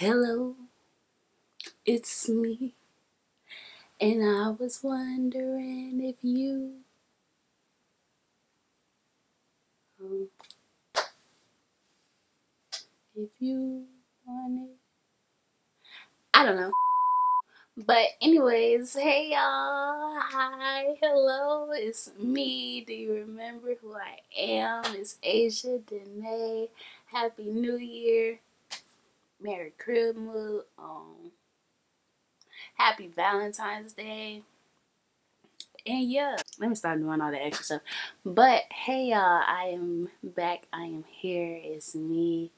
Hello, it's me, and I was wondering if you wanted, I don't know. But anyways, hey y'all, hi, hello, it's me. Do you remember who I am? It's Aysia Danae. Happy New Year, Merry Christmas, Happy Valentine's Day. And yeah, let me start doing all the extra stuff. But hey y'all, I am back. I am here. It's me.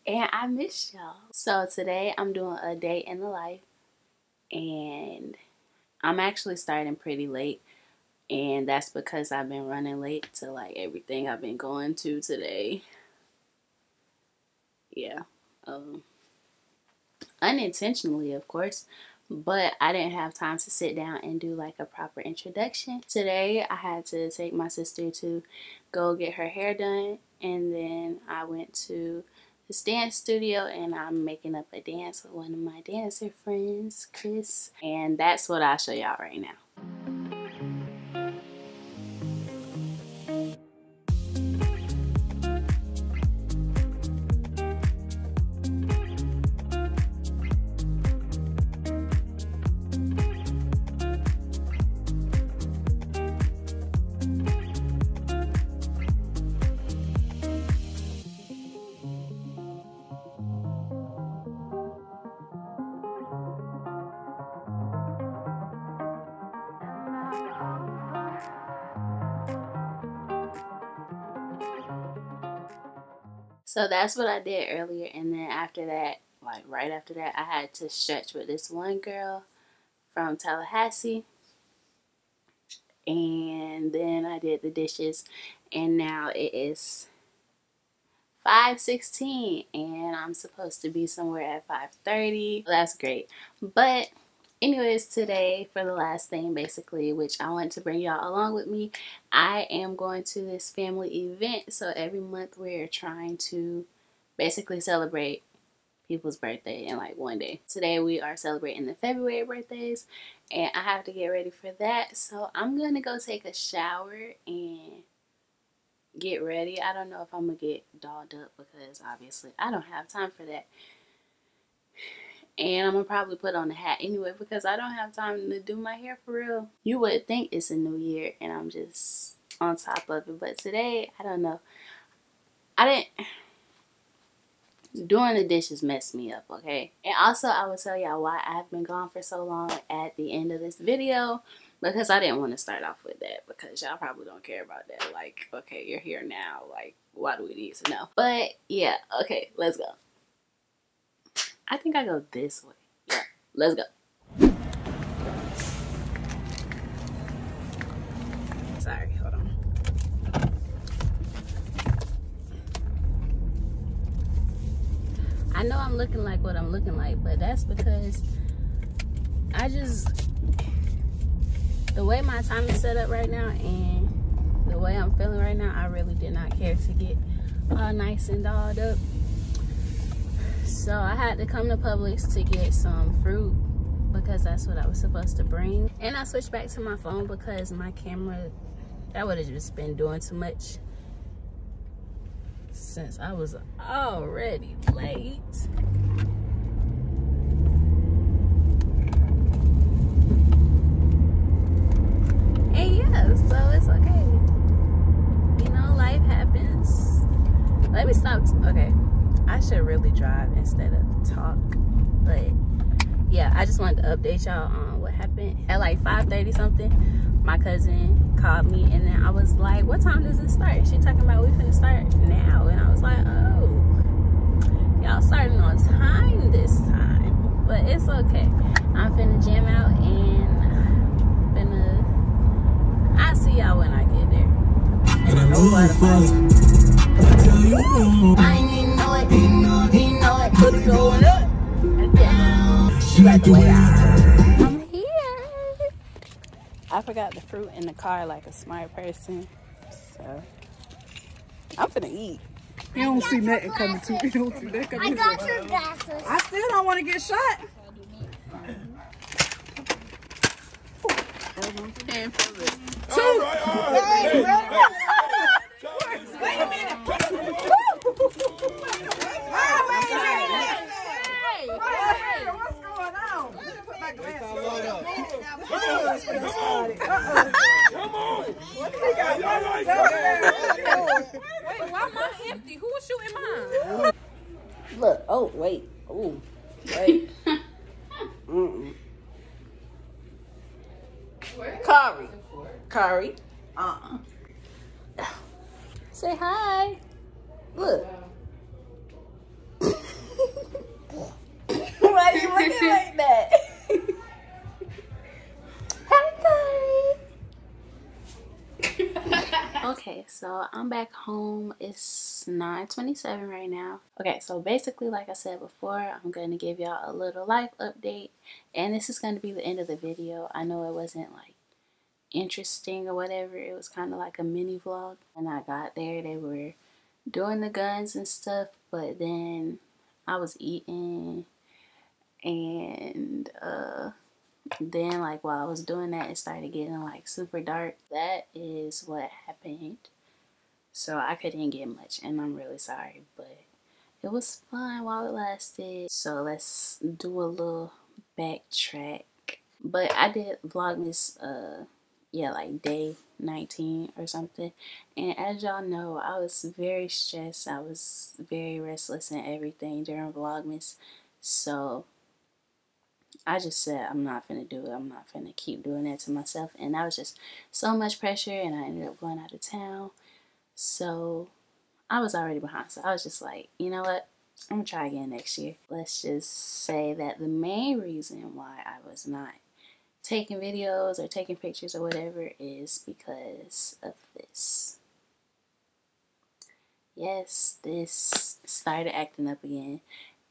And I miss y'all. So today I'm doing a day in the life. And I'm actually starting pretty late. And that's because I've been running late to like everything I've been going to today. Yeah. Unintentionally, of course. But I didn't have time to sit down and do like a proper introduction. Today I had to take my sister to go get her hair done, and then I went to this dance studio and I'm making up a dance with one of my dancer friends, Chris, and that's what I'll show y'all right now. So that's what I did earlier, and then after that, like right after that, I had to stretch with this one girl from Tallahassee, and then I did the dishes, and now it is 5:16 and I'm supposed to be somewhere at 5:30. That's great. But anyways, today for the last thing basically, which I want to bring y'all along with me, I am going to this family event. So every month we're trying to basically celebrate people's birthday in like one day. Today we are celebrating the February birthdays, and I have to get ready for that. So I'm gonna go take a shower and get ready. I don't know if I'm gonna get dolled up because obviously I don't have time for that. And I'm gonna probably put on a hat anyway because I don't have time to do my hair for real. You would think it's a new year and I'm just on top of it, but today, I don't know. Doing the dishes messed me up, okay? And also, I will tell y'all why I've been gone for so long at the end of this video, because I didn't want to start off with that because y'all probably don't care about that. Like, okay, you're here now. Like, why do we need to know? But yeah, okay, let's go. I think I go this way. Yeah, let's go. Sorry, hold on. I know I'm looking like what I'm looking like, but that's because the way my time is set up right now and the way I'm feeling right now, I really did not care to get all nice and dolled up. So I had to come to Publix to get some fruit because that's what I was supposed to bring. And I switched back to my phone because my camera, that would have just been doing too much since I was already late. And yeah, so it's okay. You know, life happens. Let me stop. Okay, I should really drive instead of talk. But yeah, I just wanted to update y'all on what happened. At like 5:30 something, my cousin called me and then I was like, what time does it start? She talking about we finna start now. And I was like, oh, y'all starting on time this time. But it's okay. I'm finna jam out and I'll see y'all when I get there. And I know why the I ain't know it, he know it. Put it going up and down. She like the way I'm here. I forgot the fruit in the car like a smart person. So I'm finna eat. He don't see nothing coming to. He don't see that coming. I got your glasses. I still don't want to get shot. Two. All right. Wait a minute. What's going on? Let me put my glasses on. Come on. Wait, why mine empty? Who was shooting mine? Look. Oh, wait. Oh, wait. Kari. Say hi. Look. Why are you looking like that? Hi, Kari. Okay, so I'm back home. It's 9:27 right now. Okay, so basically, like I said before, I'm going to give y'all a little life update. And this is going to be the end of the video. I know it wasn't like interesting or whatever. It was kind of like a mini vlog. When I got there, they were doing the guns and stuff, but then I was eating, and then like while I was doing that, it started getting like super dark. That is what happened. So I couldn't get much, and I'm really sorry, but it was fun while it lasted. So let's do a little backtrack. But I did Vlogmas yeah, like day 19 or something, and as y'all know, I was very stressed. I was very restless and everything during Vlogmas, so I just said I'm not finna do it. I'm not finna keep doing that to myself, and that was just so much pressure, and I ended up going out of town, so I was already behind. So I was just like, you know what, I'm gonna try again next year. Let's just say that the main reason why I was not taking videos or taking pictures or whatever is because of this. Yes, this started acting up again,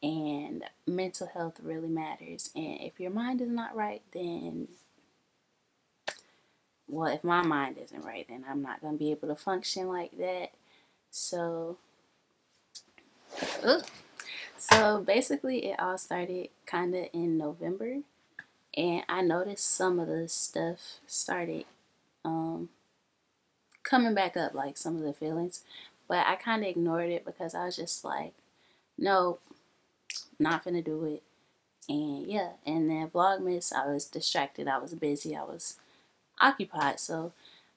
and mental health really matters. And if your mind is not right, then, well, if my mind isn't right, then I'm not going to be able to function like that. So, so basically it all started kind of in November, and I noticed some of the stuff started coming back up, like some of the feelings, but I kind of ignored it because I was just like, no, not gonna do it. And yeah, and then Vlogmas, I was distracted, I was busy, I was occupied, so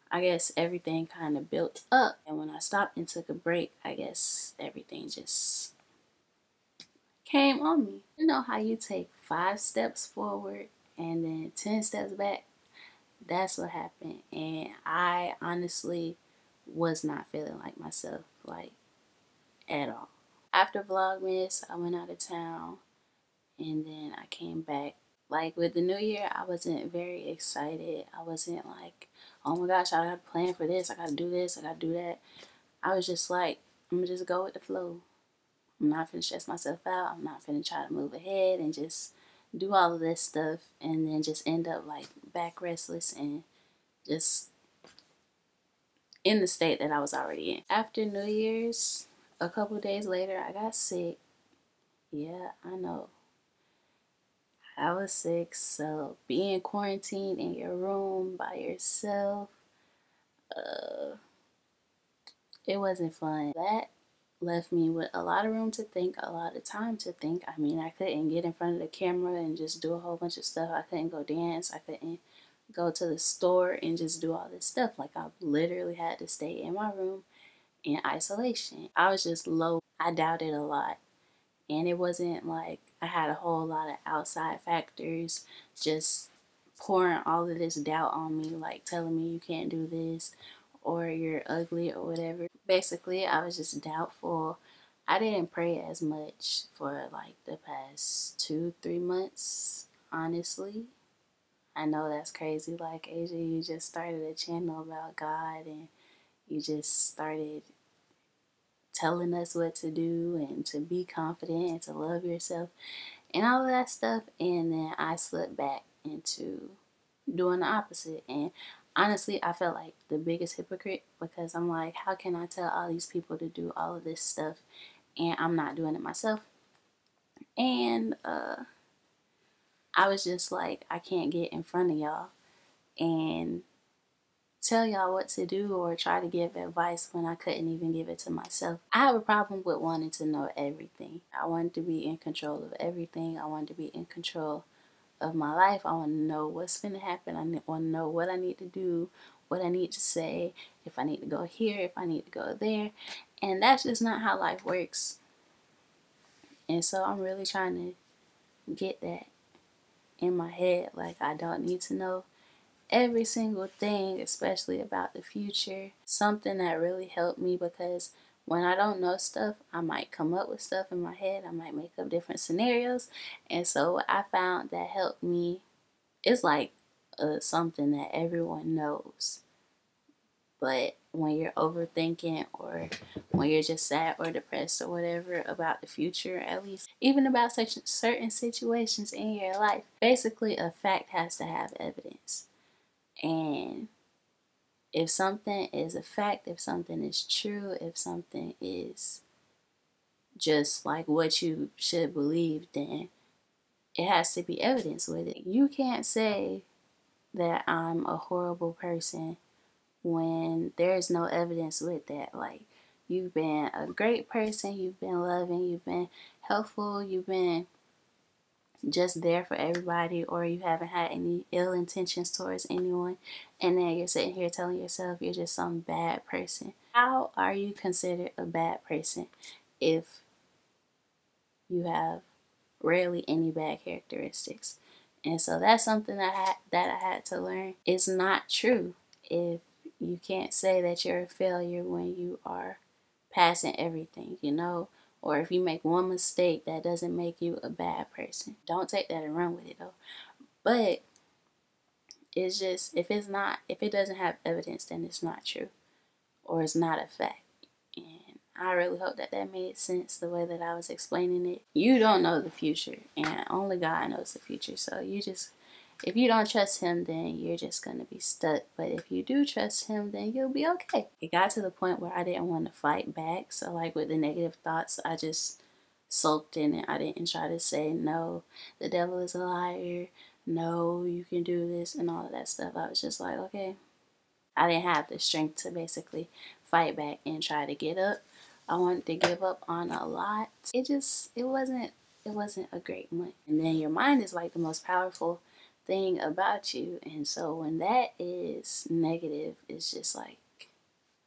I guess everything kind of built up, and when I stopped and took a break, I guess everything just came on me. You know how you take 5 steps forward and then 10 steps back? That's what happened, and I honestly was not feeling like myself, like, at all. After Vlogmas, I went out of town, and then I came back. Like, with the new year, I wasn't very excited. I wasn't like, oh my gosh, I gotta plan for this, I gotta do this, I gotta do that. I was just like, I'm gonna just go with the flow. I'm not finna stress myself out. I'm not finna try to move ahead and just do all of this stuff and then just end up like back restless and just in the state that I was already in. After New Year's, a couple days later, I got sick. Yeah, I know. I was sick, so being quarantined in your room by yourself, it wasn't fun. That left me with a lot of room to think, a lot of time to think. I mean, I couldn't get in front of the camera and just do a whole bunch of stuff. I couldn't go dance. I couldn't go to the store and just do all this stuff. Like, I literally had to stay in my room in isolation. I was just low. I doubted a lot. And it wasn't like I had a whole lot of outside factors just pouring all of this doubt on me, like telling me you can't do this or you're ugly or whatever. Basically, I was just doubtful. I didn't pray as much for like the past 2-3 months, honestly. I know that's crazy. Like, Asia, you just started a channel about God and you just started telling us what to do and to be confident and to love yourself and all of that stuff, and then I slipped back into doing the opposite. And honestly, I felt like the biggest hypocrite, because I'm like, how can I tell all these people to do all of this stuff and I'm not doing it myself? And I was just like, I can't get in front of y'all and tell y'all what to do or try to give advice when I couldn't even give it to myself. I have a problem with wanting to know everything. I wanted to be in control of everything. I wanted to be in control of my life. I want to know what's going to happen. I want to know what I need to do, what I need to say, if I need to go here, if I need to go there. And that's just not how life works. And so I'm really trying to get that in my head. Like, I don't need to know every single thing, especially about the future. Something that really helped me, because when I don't know stuff, I might come up with stuff in my head. I might make up different scenarios. And so what I found that helped me is like something that everyone knows. But when you're overthinking, or when you're just sad or depressed or whatever about the future, at least, even about such certain situations in your life, basically a fact has to have evidence. And if something is a fact, if something is true, if something is just like what you should believe, then it has to be evidence with it. You can't say that I'm a horrible person when there's no evidence with that. Like, you've been a great person, you've been loving, you've been helpful, you've been just there for everybody, or you haven't had any ill intentions towards anyone, and then you're sitting here telling yourself you're just some bad person. How are you considered a bad person if you have rarely any bad characteristics? And so that's something that I had to learn. It's not true if you can't say that you're a failure when you are passing everything, you know? Or if you make one mistake, that doesn't make you a bad person. Don't take that and run with it though. But it's just, if it doesn't have evidence, then it's not true, or it's not a fact. And I really hope that that made sense the way that I was explaining it. You don't know the future, and only God knows the future. So if you don't trust him, then you're just going to be stuck. But if you do trust him, then you'll be okay. It got to the point where I didn't want to fight back. So like with the negative thoughts, I just sulked in it. I didn't try to say, no, the devil is a liar. No, you can do this and all of that stuff. I was just like, okay. I didn't have the strength to basically fight back and try to get up. I wanted to give up on a lot. It wasn't a great month. And then your mind is like the most powerful thing about you. And so when that is negative, it's just like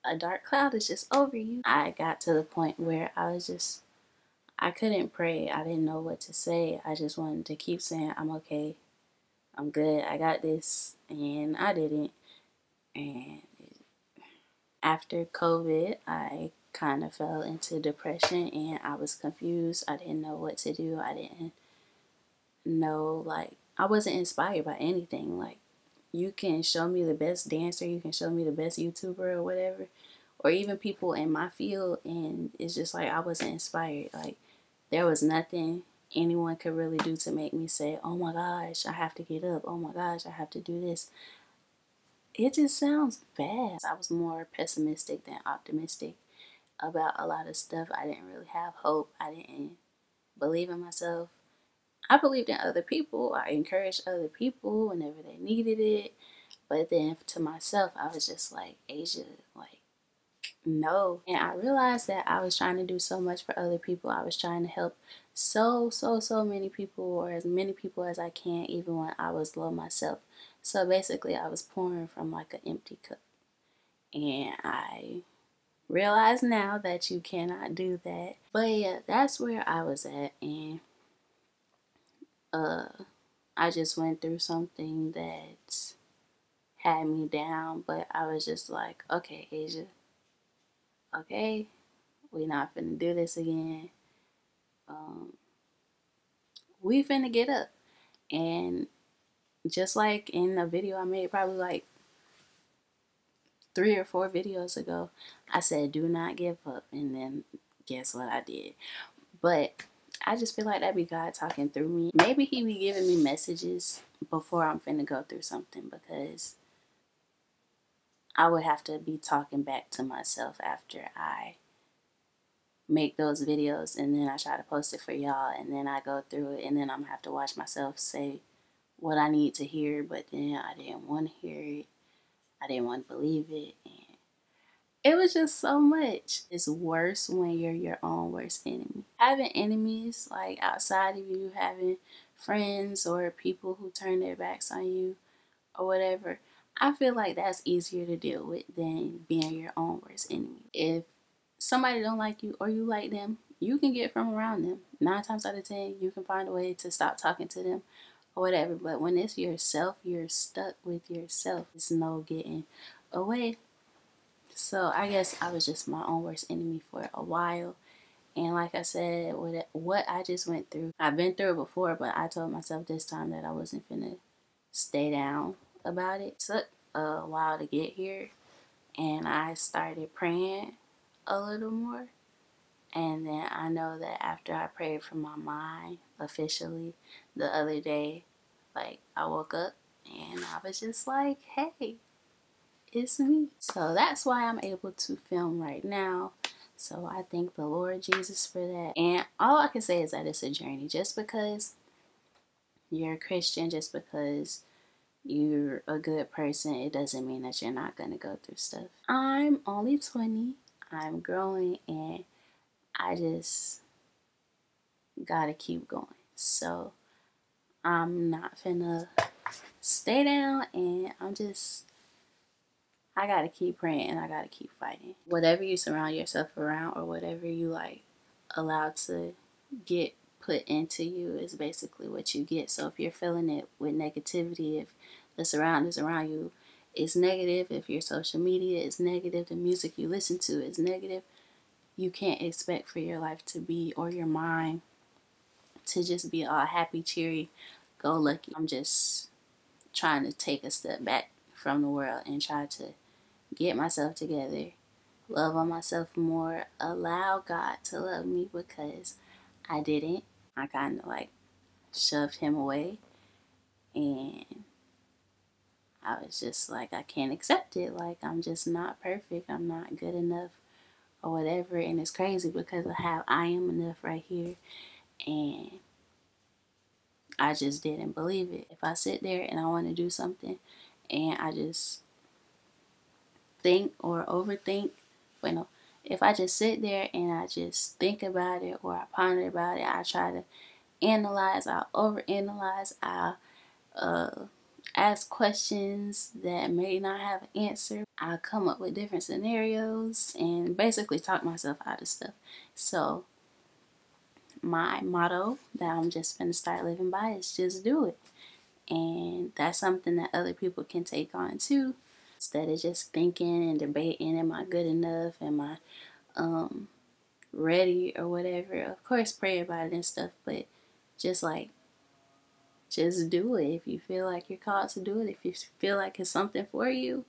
a dark cloud is just over you. I got to the point where I couldn't pray. I didn't know what to say. I just wanted to keep saying, I'm okay. I'm good. I got this. And I didn't. And after COVID, I kind of fell into depression and I was confused. I didn't know what to do. I didn't know, like, I wasn't inspired by anything. Like, you can show me the best dancer, you can show me the best YouTuber or whatever, or even people in my field, and it's just like I wasn't inspired. Like, there was nothing anyone could really do to make me say, oh my gosh, I have to get up. Oh my gosh, I have to do this. It just sounds bad. I was more pessimistic than optimistic about a lot of stuff. I didn't really have hope. I didn't believe in myself. I believed in other people. I encouraged other people whenever they needed it. But then to myself, I was just like, Aysia, like, no. And I realized that I was trying to do so much for other people. I was trying to help so many people, or as many people as I can, even when I was low myself. So basically, I was pouring from like an empty cup. And I realize now that you cannot do that. But yeah, that's where I was at. And I just went through something that had me down, but I was just like, okay, Aysia, okay, we not finna do this again. We finna get up. And just like in a video I made probably like 3 or 4 videos ago, I said, do not give up. And then guess what I did? But I just feel like that be God talking through me. Maybe he be giving me messages before I'm finna go through something, because I would have to be talking back to myself after I make those videos, and then I try to post it for y'all, and then I go through it, and then I'm gonna have to watch myself say what I need to hear, but then I didn't want to hear it. I didn't want to believe it, and it was just so much. It's worse when you're your own worst enemy. Having enemies like outside of you, having friends or people who turn their backs on you or whatever, I feel like that's easier to deal with than being your own worst enemy. If somebody don't like you or you like them, you can get from around them. 9 times out of 10, you can find a way to stop talking to them or whatever. But when it's yourself, you're stuck with yourself. There's no getting away. So I guess I was just my own worst enemy for a while. And like I said, what I just went through, I've been through it before, but I told myself this time that I wasn't finna stay down about it. It took a while to get here, and I started praying a little more. And then I know that after I prayed for my mind officially the other day, like I woke up and I was just like, hey, it's me. So that's why I'm able to film right now. So I thank the Lord Jesus for that. And all I can say is that it's a journey. Just because you're a Christian, just because you're a good person, it doesn't mean that you're not going to go through stuff. I'm only 20. I'm growing, and I just gotta keep going. So I'm not finna stay down, and I gotta keep praying and I gotta keep fighting. Whatever you surround yourself around, or whatever you like allow to get put into you, is basically what you get. So if you're feeling it with negativity, if the surroundings around you is negative, if your social media is negative, the music you listen to is negative, you can't expect for your life to be, or your mind to just be all happy, cheery, go lucky. I'm just trying to take a step back from the world and try to get myself together, love on myself more, allow God to love me, because I didn't. I kind of like shoved him away, and I was just like, I can't accept it. Like, I'm just not perfect. I'm not good enough or whatever. And it's crazy because I have I am enough right here, and I just didn't believe it. If I sit there and I want to do something and I just think or overthink, well, no, if I just sit there and I just think about it or I ponder about it, I try to analyze, I'll overanalyze, I'll ask questions that may not have an answer. I'll come up with different scenarios and basically talk myself out of stuff. So my motto that I'm just gonna start living by is just do it. And that's something that other people can take on too. Instead of just thinking and debating, am I good enough? Am I ready or whatever? Of course, pray about it and stuff, but just like, just do it. If you feel like you're called to do it, if you feel like it's something for you,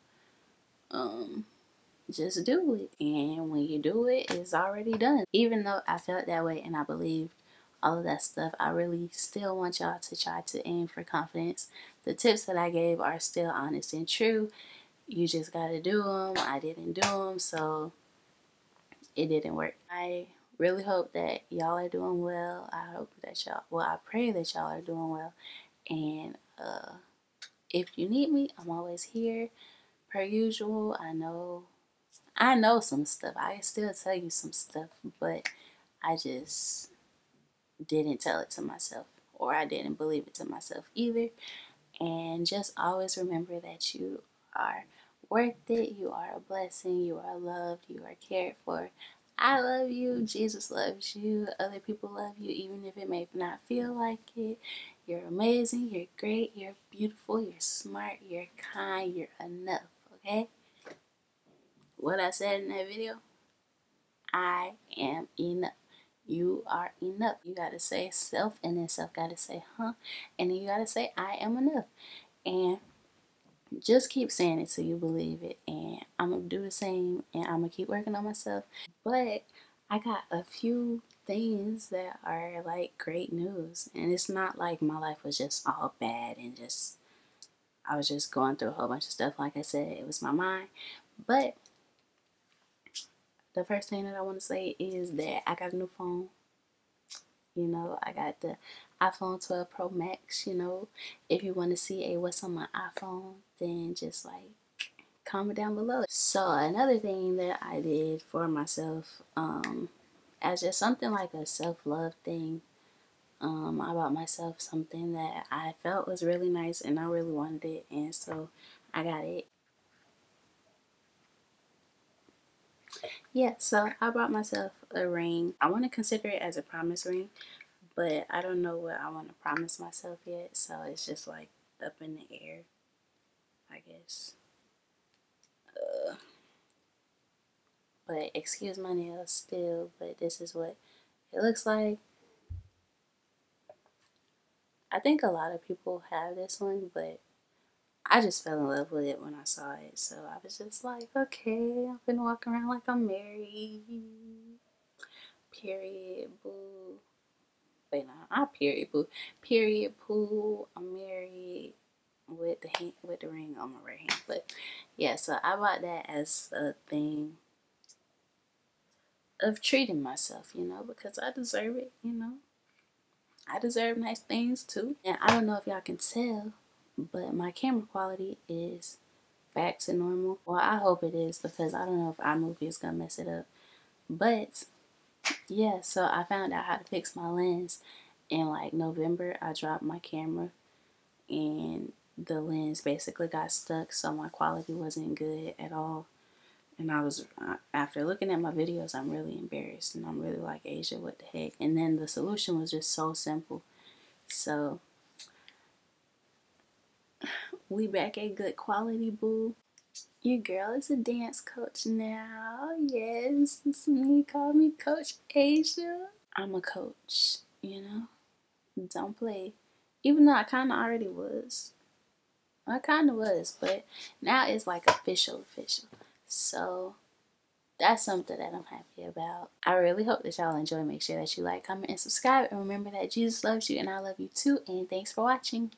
just do it. And when you do it, it's already done. Even though I felt that way and I believed all of that stuff, I really still want y'all to try to aim for confidence. The tips that I gave are still honest and true. You just gotta do them. I didn't do them, so it didn't work. I really hope that y'all are doing well. I hope that I pray that y'all are doing well. And if you need me, I'm always here per usual. I know some stuff. I still tell you some stuff, but I just didn't tell it to myself, or I didn't believe it to myself either. And just always remember that you are worth it. You are a blessing. You are loved. You are cared for. I love you. Jesus loves you. Other people love you, even if it may not feel like it. You're amazing. You're great. You're beautiful. You're smart. You're kind. You're enough. Okay? What I said in that video, I am enough. You are enough. You gotta say self, and then self gotta say huh, and then you gotta say I am enough. And just keep saying it till you believe it. And I'm gonna do the same, and I'm gonna keep working on myself. But I got a few things that are like great news, and it's not like my life was just all bad and just I was just going through a whole bunch of stuff. Like I said, it was my mind. But the first thing that I want to say is that I got a new phone. You know, I got the iPhone 12 Pro Max. You know, if you want to see a what's on my iPhone, then just like comment down below. So another thing that I did for myself, as just something like a self-love thing, I bought myself something that I felt was really nice and I really wanted it, and so I got it. Yeah, so I bought myself a ring. I want to consider it as a promise ring, but I don't know what I want to promise myself yet, so it's just like up in the air, I guess. But excuse my nails still, but this is what it looks like. I think a lot of people have this one, but I just fell in love with it when I saw it. So I was just like, okay, I've been walking around like I'm married. Period, boo. Wait, no, not period, boo. Period, boo. I'm married with the ring on my right hand. But yeah, so I bought that as a thing of treating myself, you know, because I deserve it, you know. I deserve nice things too. And I don't know if y'all can tell, but my camera quality is back to normal. Well, I hope it is, because I don't know if iMovie is gonna mess it up. But yeah, so I found out how to fix my lens in like November. I dropped my camera and the lens basically got stuck, so my quality wasn't good at all. And I was, after looking at my videos, I'm really embarrassed and I'm really like, Aysia, what the heck? And then the solution was just so simple. So we back at good quality, boo. Your girl is a dance coach now. Yes, it's me. Call me Coach Aysia. I'm a coach, you know? Don't play. Even though I kind of already was. I kind of was, but now it's like official. So that's something that I'm happy about. I really hope that y'all enjoy. Make sure that you like, comment, and subscribe. And remember that Jesus loves you and I love you too. And thanks for watching.